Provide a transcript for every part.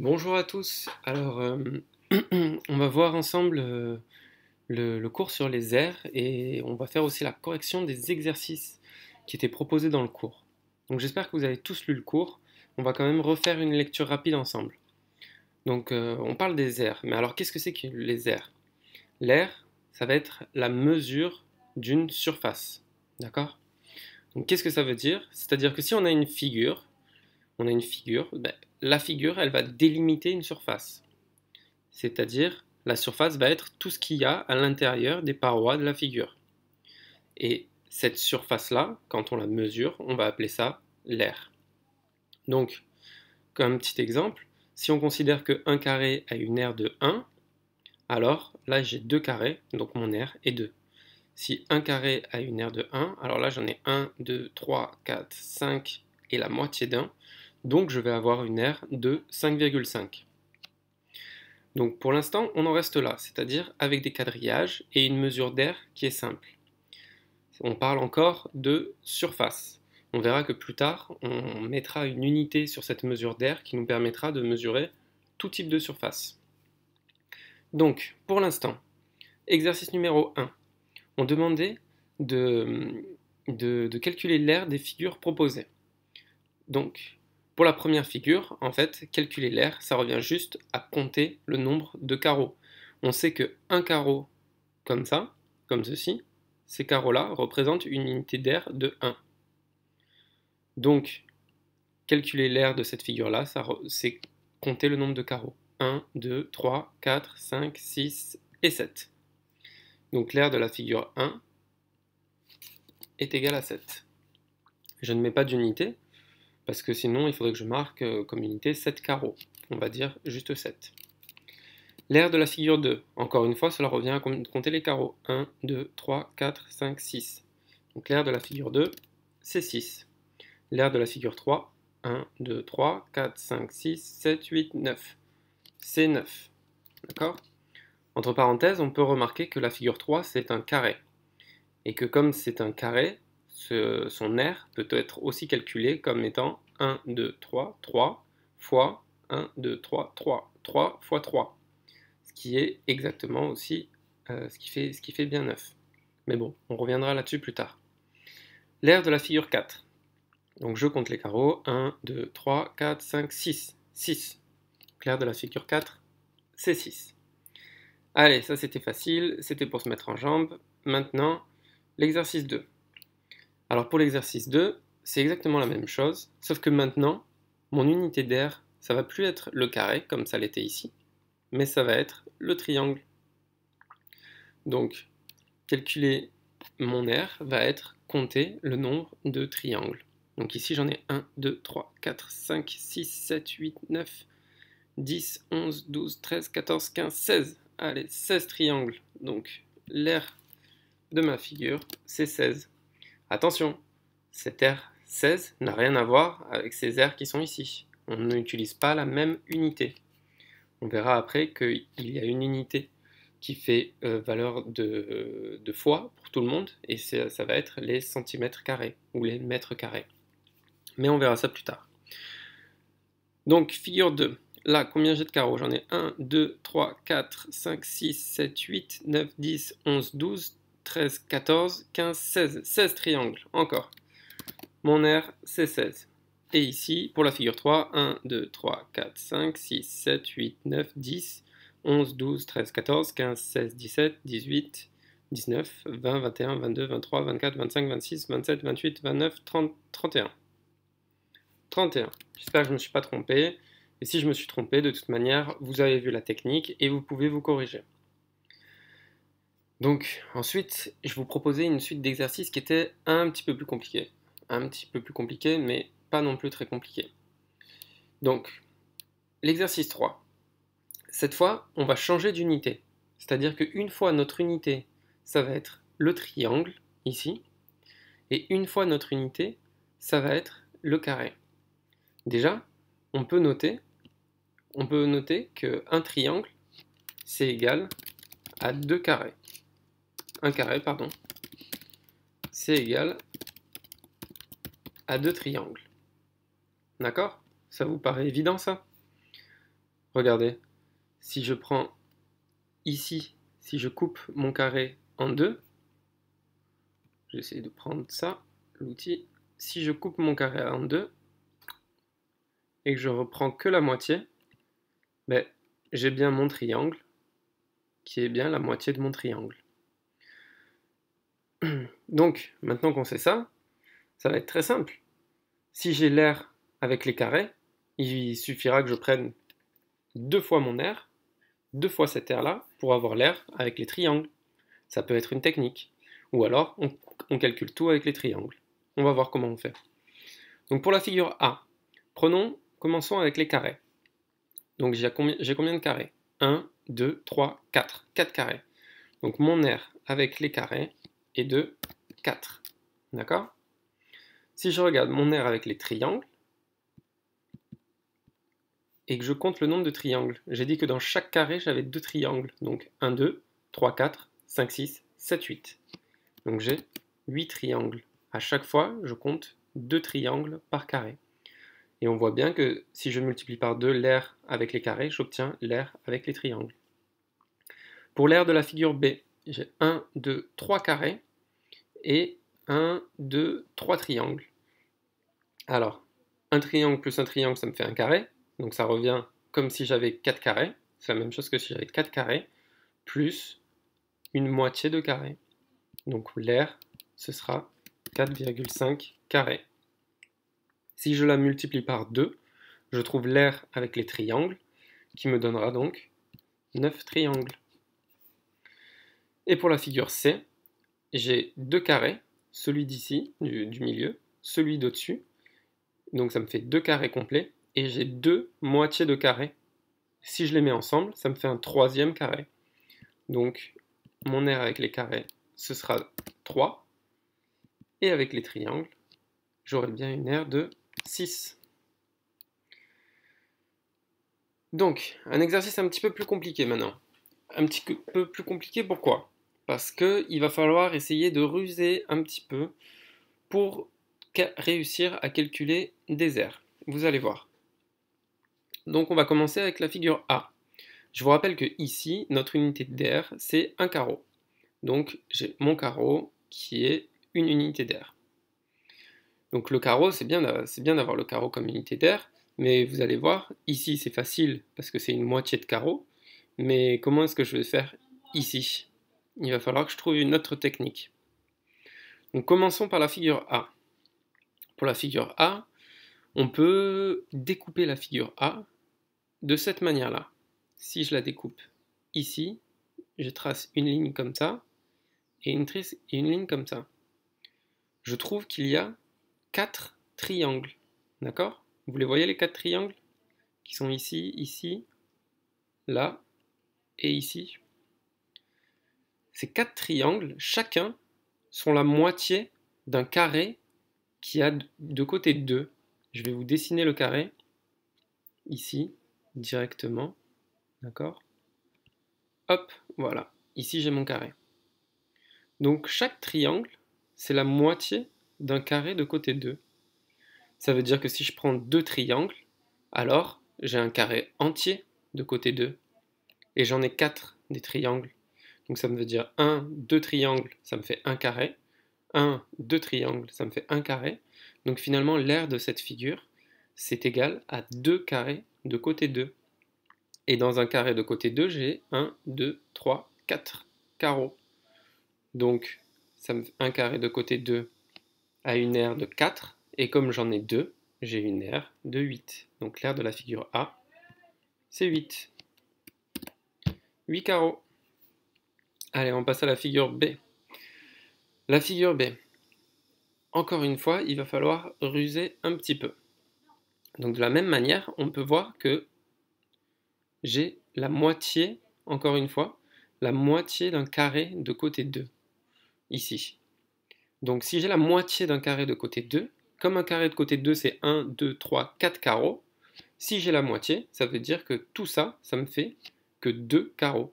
Bonjour à tous. On va voir ensemble le cours sur les aires et on va faire aussi la correction des exercices qui étaient proposés dans le cours. Donc j'espère que vous avez tous lu le cours. On va quand même refaire une lecture rapide ensemble. On parle des aires. Mais alors qu'est-ce que c'est que les aires? L'aire, ça va être la mesure d'une surface. D'accord? Donc qu'est-ce que ça veut dire? C'est-à-dire que si on a une figure, ben, la figure, elle va délimiter une surface. C'est-à-dire, la surface va être tout ce qu'il y a à l'intérieur des parois de la figure. Et cette surface-là, quand on la mesure, on va appeler ça l'aire. Donc, comme petit exemple, si on considère qu'un carré a une aire de 1, alors là j'ai deux carrés, donc mon aire est 2. Si un carré a une aire de 1, alors là j'en ai 1, 2, 3, 4, 5 et la moitié d'un, donc je vais avoir une aire de 5,5. Donc pour l'instant, on en reste là, c'est-à-dire avec des quadrillages et une mesure d'aire qui est simple. On parle encore de surface. On verra que plus tard, on mettra une unité sur cette mesure d'aire qui nous permettra de mesurer tout type de surface. Donc, pour l'instant, exercice numéro 1. On demandait de calculer l'aire des figures proposées. Donc, pour la première figure, en fait, calculer l'aire, ça revient juste à compter le nombre de carreaux. On sait que un carreau, comme ça, comme ceci, ces carreaux-là représentent une unité d'aire de 1. Donc, calculer l'aire de cette figure-là, c'est compter le nombre de carreaux. 1, 2, 3, 4, 5, 6 et 7. Donc l'aire de la figure 1 est égale à 7. Je ne mets pas d'unité, parce que sinon il faudrait que je marque comme unité 7 carreaux. On va dire juste 7. L'aire de la figure 2, encore une fois, cela revient à compter les carreaux. 1, 2, 3, 4, 5, 6. Donc l'aire de la figure 2, c'est 6. L'aire de la figure 3, 1, 2, 3, 4, 5, 6, 7, 8, 9. C'est 9. D'accord? Entre parenthèses, on peut remarquer que la figure 3, c'est un carré. Et que comme c'est un carré, son aire peut être aussi calculé comme étant 1, 2, 3, 3 fois 1, 2, 3, 3. 3 fois 3. Ce qui est exactement aussi ce qui fait bien 9. Mais bon, on reviendra là-dessus plus tard. L'aire de la figure 4. Donc je compte les carreaux. 1, 2, 3, 4, 5, 6. 6. L'aire de la figure 4, c'est 6. Allez, ça c'était facile, c'était pour se mettre en jambe. Maintenant, l'exercice 2. Alors pour l'exercice 2, c'est exactement la même chose, sauf que maintenant, mon unité d'aire, ça va plus être le carré, comme ça l'était ici, mais ça va être le triangle. Donc, calculer mon aire va être compter le nombre de triangles. Donc ici j'en ai 1, 2, 3, 4, 5, 6, 7, 8, 9, 10, 11, 12, 13, 14, 15, 16. Allez, 16 triangles. Donc l'aire de ma figure, c'est 16. Attention, cette aire 16 n'a rien à voir avec ces aires qui sont ici. On n'utilise pas la même unité. On verra après qu'il y a une unité qui fait valeur de fois pour tout le monde, et ça va être les centimètres carrés ou les mètres carrés. Mais on verra ça plus tard. Donc, figure 2. Là, combien j'ai de carreaux? J'en ai 1, 2, 3, 4, 5, 6, 7, 8, 9, 10, 11, 12, 13, 14, 15, 16. 16 triangles, encore. Mon aire, c'est 16. Et ici, pour la figure 3, 1, 2, 3, 4, 5, 6, 7, 8, 9, 10, 11, 12, 13, 14, 15, 16, 17, 18, 19, 20, 21, 22, 23, 24, 25, 26, 27, 28, 29, 30, 31. 31. J'espère que je ne me suis pas trompé. Et si je me suis trompé, de toute manière, vous avez vu la technique et vous pouvez vous corriger. Donc, ensuite, je vous proposais une suite d'exercices qui était un petit peu plus compliquée. Un petit peu plus compliqué, mais pas non plus très compliqué. Donc, l'exercice 3. Cette fois, on va changer d'unité. C'est-à-dire qu'une fois notre unité, ça va être le triangle, ici. Et une fois notre unité, ça va être le carré. Déjà, on peut noter qu'un triangle, c'est égal à 2 carrés. Un carré, pardon, c'est égal à 2 triangles. D'accord? Ça vous paraît évident, ça? regardez, si je prends ici, si je coupe mon carré en deux, j'essaie de prendre ça, l'outil, si je coupe mon carré en deux, et que je reprends que la moitié, ben, j'ai bien mon triangle, qui est bien la moitié de mon triangle. Donc, maintenant qu'on sait ça, ça va être très simple. Si j'ai l'air avec les carrés, il suffira que je prenne 2 fois mon air, 2 fois cet air-là, pour avoir l'air avec les triangles. Ça peut être une technique. Ou alors, on calcule tout avec les triangles. On va voir comment on fait. Donc pour la figure A, commençons avec les carrés. Donc j'ai combien de carrés? 1, 2, 3, 4. 4 carrés. Donc mon air avec les carrés est de 4. D'accord? Si je regarde mon air avec les triangles, et que je compte le nombre de triangles, j'ai dit que dans chaque carré, j'avais 2 triangles. Donc 1, 2, 3, 4, 5, 6, 7, 8. Donc j'ai 8 triangles. À chaque fois, je compte 2 triangles par carré. Et on voit bien que si je multiplie par 2 l'air avec les carrés, j'obtiens l'air avec les triangles. Pour l'air de la figure B, j'ai 1, 2, 3 carrés et 1, 2, 3 triangles. Alors, un triangle plus un triangle, ça me fait un carré. Donc ça revient comme si j'avais 4 carrés. C'est la même chose que si j'avais 4 carrés, plus une moitié de carré. Donc l'air, ce sera 4,5 carrés. Si je la multiplie par 2, je trouve l'air avec les triangles, qui me donnera donc 9 triangles. Et pour la figure C, j'ai 2 carrés, celui d'ici, du milieu, celui d'au-dessus. Donc ça me fait 2 carrés complets, et j'ai 2 moitiés de carrés. Si je les mets ensemble, ça me fait un troisième carré. Donc mon air avec les carrés, ce sera 3. Et avec les triangles, j'aurai bien une aire de 6. Donc, un exercice un petit peu plus compliqué maintenant. Un petit peu plus compliqué, pourquoi? Parce qu'il va falloir essayer de ruser un petit peu pour réussir à calculer des aires. Vous allez voir. Donc on va commencer avec la figure A. Je vous rappelle que ici, notre unité d'air, c'est un carreau. Donc j'ai mon carreau qui est une unité d'air. Donc le carreau, c'est bien d'avoir le carreau comme unité d'air, mais vous allez voir, ici c'est facile parce que c'est une moitié de carreau, mais comment est-ce que je vais faire ici? Il va falloir que je trouve une autre technique. Donc commençons par la figure A. Pour la figure A, on peut découper la figure A de cette manière-là. Si je la découpe ici, je trace une ligne comme ça et une ligne comme ça. Je trouve qu'il y a 4 triangles. D'accord? Vous les voyez les 4 triangles qui sont ici, ici, là et ici. Ces 4 triangles, chacun, sont la moitié d'un carré qui a de côté 2. Je vais vous dessiner le carré ici directement. D'accord? Hop, voilà. Ici j'ai mon carré. Donc chaque triangle, c'est la moitié d'un carré de côté 2. Ça veut dire que si je prends 2 triangles, alors j'ai un carré entier de côté 2. Et j'en ai 4 des triangles. Donc ça me veut dire 1, 2 triangles, ça me fait un carré. 1, 2 triangles, ça me fait un carré. Donc finalement, l'aire de cette figure, c'est égal à 2 carrés de côté 2. Et dans un carré de côté 2, j'ai 1, 2, 3, 4 carreaux. Donc, un carré de côté 2 a une aire de 4. Et comme j'en ai 2, j'ai une aire de 8. Donc l'aire de la figure A, c'est 8. 8 carreaux. Allez, on passe à la figure B. La figure B. Encore une fois, il va falloir ruser un petit peu. Donc de la même manière, on peut voir que j'ai la moitié, encore une fois, la moitié d'un carré de côté 2, ici. Donc si j'ai la moitié d'un carré de côté 2, comme un carré de côté 2 c'est 1, 2, 3, 4 carreaux, si j'ai la moitié, ça veut dire que tout ça, ça me fait que 2 carreaux.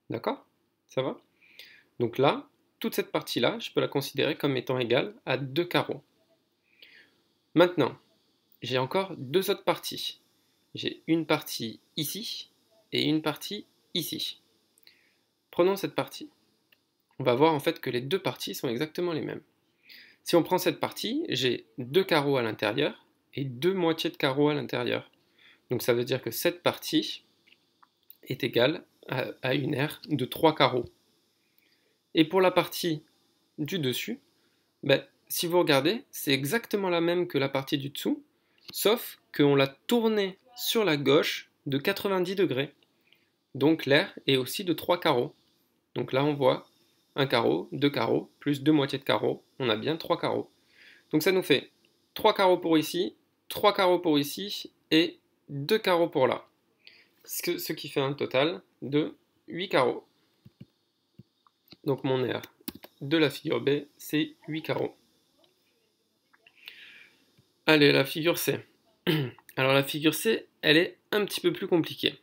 D'accord? Ça va? Donc là, toute cette partie-là, je peux la considérer comme étant égale à 2 carreaux. Maintenant, j'ai encore 2 autres parties. j'ai une partie ici et une partie ici. Prenons cette partie. On va voir en fait que les deux parties sont exactement les mêmes. Si on prend cette partie, j'ai 2 carreaux à l'intérieur et 2 moitiés de carreaux à l'intérieur. Donc ça veut dire que cette partie est égale à une aire de 3 carreaux. Et pour la partie du dessus, ben, si vous regardez, c'est exactement la même que la partie du dessous, sauf qu'on l'a tournée sur la gauche de 90 degrés. Donc l'aire est aussi de 3 carreaux. Donc là on voit un carreau, 2 carreaux, plus 2 moitiés de carreaux, on a bien 3 carreaux. Donc ça nous fait 3 carreaux pour ici, 3 carreaux pour ici et 2 carreaux pour là. Ce qui fait un total de 8 carreaux. Donc mon aire de la figure B, c'est 8 carreaux. Allez, la figure C. Alors la figure C, elle est un petit peu plus compliquée.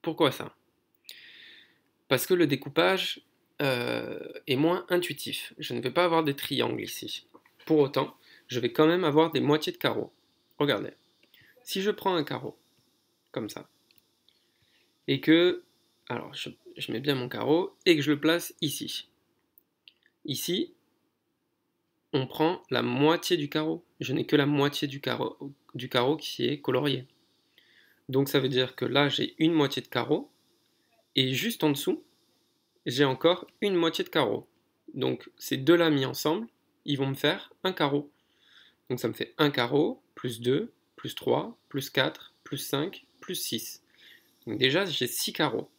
Pourquoi ça? Parce que le découpage est moins intuitif. Je ne vais pas avoir des triangles ici. Pour autant, je vais quand même avoir des moitiés de carreaux. Regardez. Si je prends un carreau, comme ça, et que, alors je mets bien mon carreau, et que je le place ici. Ici, on prend la moitié du carreau. Je n'ai que la moitié du carreau qui est colorié. Donc ça veut dire que là, j'ai une moitié de carreau, et juste en dessous, j'ai encore une moitié de carreau. Donc ces deux-là mis ensemble, ils vont me faire un carreau. Donc ça me fait un carreau, plus 2, plus 3, plus 4, plus 5, plus 6. Donc déjà, j'ai 6 carreaux.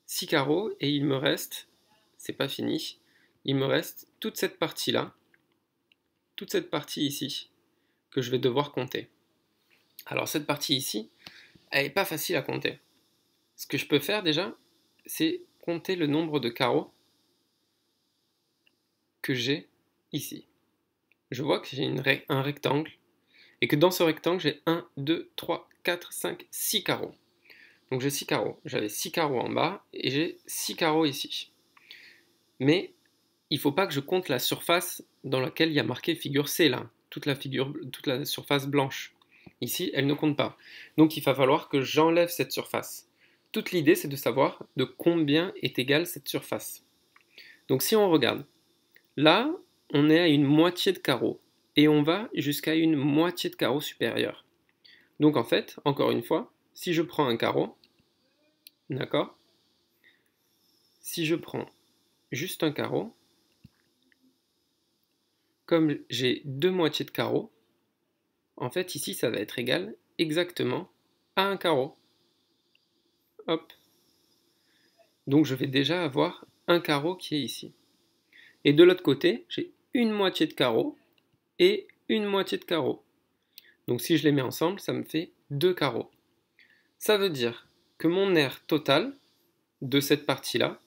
6 carreaux, et il me reste, c'est pas fini, il me reste toute cette partie-là, toute cette partie ici, que je vais devoir compter. Alors cette partie ici, elle n'est pas facile à compter. Ce que je peux faire déjà, c'est compter le nombre de carreaux que j'ai ici. Je vois que j'ai un rectangle, et que dans ce rectangle, j'ai 1, 2, 3, 4, 5, 6 carreaux. Donc j'ai 6 carreaux. J'avais 6 carreaux en bas, et j'ai 6 carreaux ici. Mais il ne faut pas que je compte la surface dans laquelle il y a marqué figure C, là, toute la surface blanche. Ici, elle ne compte pas. Donc il va falloir que j'enlève cette surface. Toute l'idée, c'est de savoir de combien est égale cette surface. Donc si on regarde, là, on est à une moitié de carreau, et on va jusqu'à une moitié de carreau supérieur. Donc en fait, encore une fois, si je prends un carreau, d'accord, si je prends juste un carreau, comme j'ai deux moitiés de carreau, en fait ici ça va être égal exactement à un carreau. Hop. Donc je vais déjà avoir un carreau qui est ici. Et de l'autre côté, j'ai une moitié de carreau et une moitié de carreau. Donc si je les mets ensemble, ça me fait 2 carreaux. Ça veut dire que mon aire totale de cette partie-là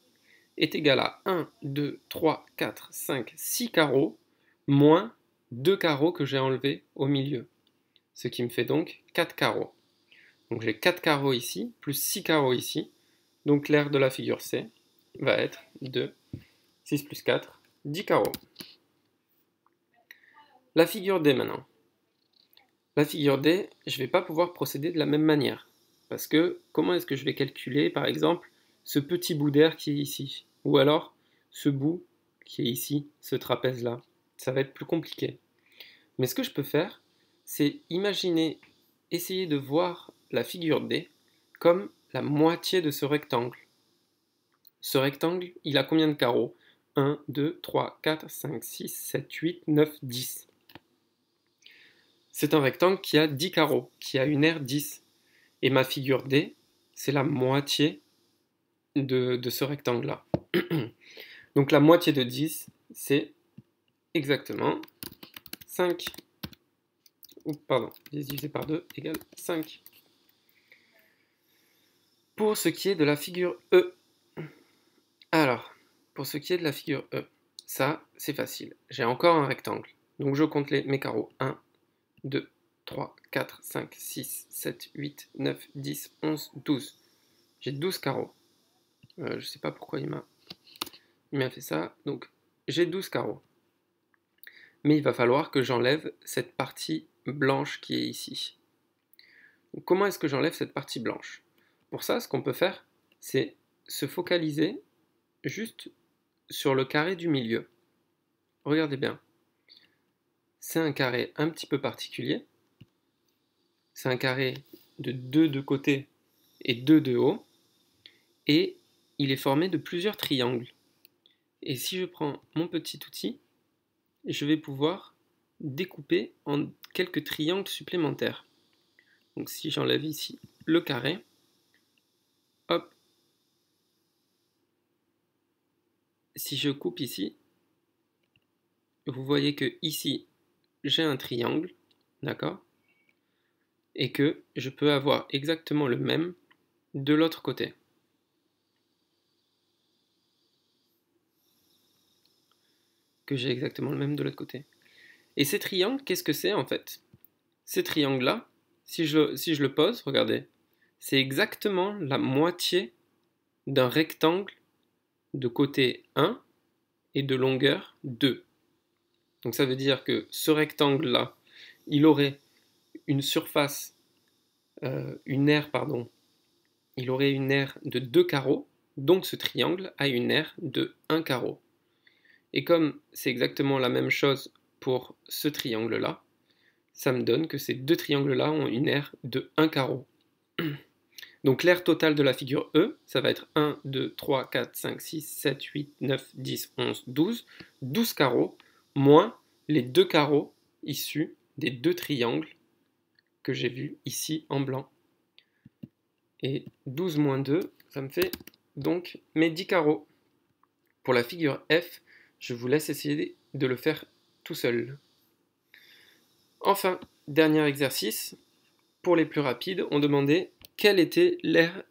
est égal à 1, 2, 3, 4, 5, 6 carreaux, moins 2 carreaux que j'ai enlevés au milieu. Ce qui me fait donc 4 carreaux. Donc j'ai 4 carreaux ici, plus 6 carreaux ici. Donc l'aire de la figure C va être de 6 plus 4, 10 carreaux. La figure D maintenant. La figure D, je ne vais pas pouvoir procéder de la même manière. Parce que comment est-ce que je vais calculer, par exemple, ce petit bout d'air qui est ici? Ou alors ce bout qui est ici, ce trapèze-là? Ça va être plus compliqué. Mais ce que je peux faire, c'est imaginer, essayer de voir la figure D comme la moitié de ce rectangle. Ce rectangle, il a combien de carreaux? 1, 2, 3, 4, 5, 6, 7, 8, 9, 10. C'est un rectangle qui a 10 carreaux, qui a une aire 10. Et ma figure D, c'est la moitié de ce rectangle-là. Donc la moitié de 10, c'est exactement 5. Pardon, 10 divisé par 2 égale 5. Pour ce qui est de la figure E, alors, pour ce qui est de la figure E, ça, c'est facile. J'ai encore un rectangle. Donc je compte mes carreaux. 1, 2, 3, 4, 5, 6, 7, 8, 9, 10, 11, 12. J'ai 12 carreaux. Je ne sais pas pourquoi il m'a fait ça. Donc j'ai 12 carreaux. Mais il va falloir que j'enlève cette partie blanche qui est ici. Comment est-ce que j'enlève cette partie blanche? Pour ça, ce qu'on peut faire, c'est se focaliser juste sur le carré du milieu. Regardez bien. C'est un carré un petit peu particulier. C'est un carré de 2 de côté et 2 de haut. Et il est formé de plusieurs triangles. Et si je prends mon petit outil, je vais pouvoir découper en quelques triangles supplémentaires. Donc si j'enlève ici le carré, hop, si je coupe ici, vous voyez que ici j'ai un triangle, d'accord? Et que je peux avoir exactement le même de l'autre côté. J'ai exactement le même de l'autre côté. Et ces triangles, qu'est-ce que c'est en fait? Ces triangles-là, si je le pose, regardez, c'est exactement la moitié d'un rectangle de côté 1 et de longueur 2. Donc ça veut dire que ce rectangle-là, il aurait une surface, une aire, pardon, il aurait une aire de 2 carreaux, donc ce triangle a une aire de 1 carreau. Et comme c'est exactement la même chose pour ce triangle-là, ça me donne que ces deux triangles-là ont une aire de 1 carreau. Donc l'aire totale de la figure E, ça va être 1, 2, 3, 4, 5, 6, 7, 8, 9, 10, 11, 12, 12 carreaux, moins les 2 carreaux issus des 2 triangles que j'ai vus ici en blanc. Et 12 moins 2, ça me fait donc mes 10 carreaux. Pour la figure F, je vous laisse essayer de le faire tout seul. Enfin, dernier exercice, pour les plus rapides, on demandait quelle était l'aire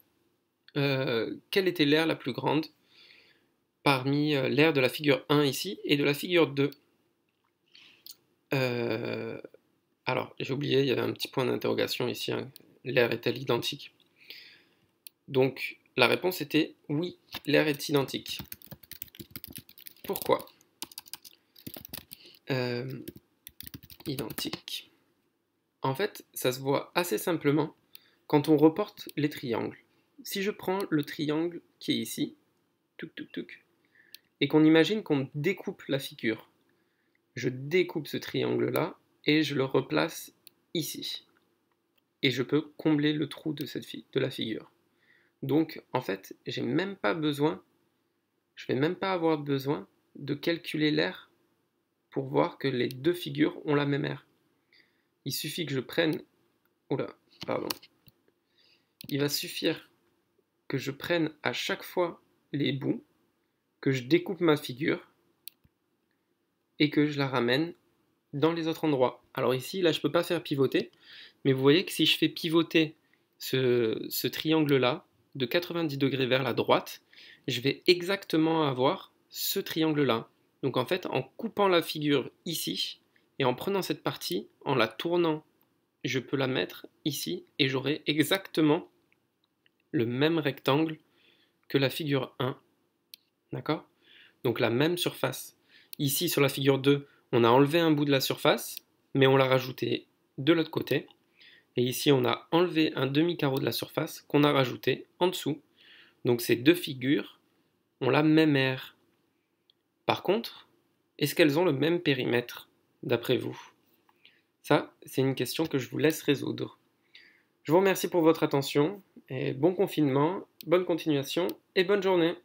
la plus grande parmi l'aire de la figure 1 ici et de la figure 2. Alors, j'ai oublié, il y avait un petit point d'interrogation ici, hein. L'aire est-elle identique? Donc, la réponse était oui, l'aire est identique. Pourquoi? Identique. En fait, ça se voit assez simplement quand on reporte les triangles. Si je prends le triangle qui est ici, touc, touc, touc, et qu'on imagine qu'on découpe la figure, je découpe ce triangle-là et je le replace ici. Et je peux combler le trou de la figure. Donc, en fait, je vais même pas avoir besoin de calculer l'aire pour voir que les deux figures ont la même aire. Il suffit que je prenne... Il va suffire que je prenne à chaque fois les bouts, que je découpe ma figure et que je la ramène dans les autres endroits. Alors ici, là, je ne peux pas faire pivoter, mais vous voyez que si je fais pivoter ce triangle-là de 90 degrés vers la droite, je vais exactement avoir ce triangle-là. Donc en fait, en coupant la figure ici, et en prenant cette partie, en la tournant, je peux la mettre ici, et j'aurai exactement le même rectangle que la figure 1. D'accord? Donc la même surface. Ici, sur la figure 2, on a enlevé un bout de la surface, mais on l'a rajouté de l'autre côté. Et ici, on a enlevé un demi-carreau de la surface qu'on a rajouté en dessous. Donc ces deux figures ont la même aire. Par contre, est-ce qu'elles ont le même périmètre, d'après vous? Ça, c'est une question que je vous laisse résoudre. Je vous remercie pour votre attention, et bon confinement, bonne continuation et bonne journée.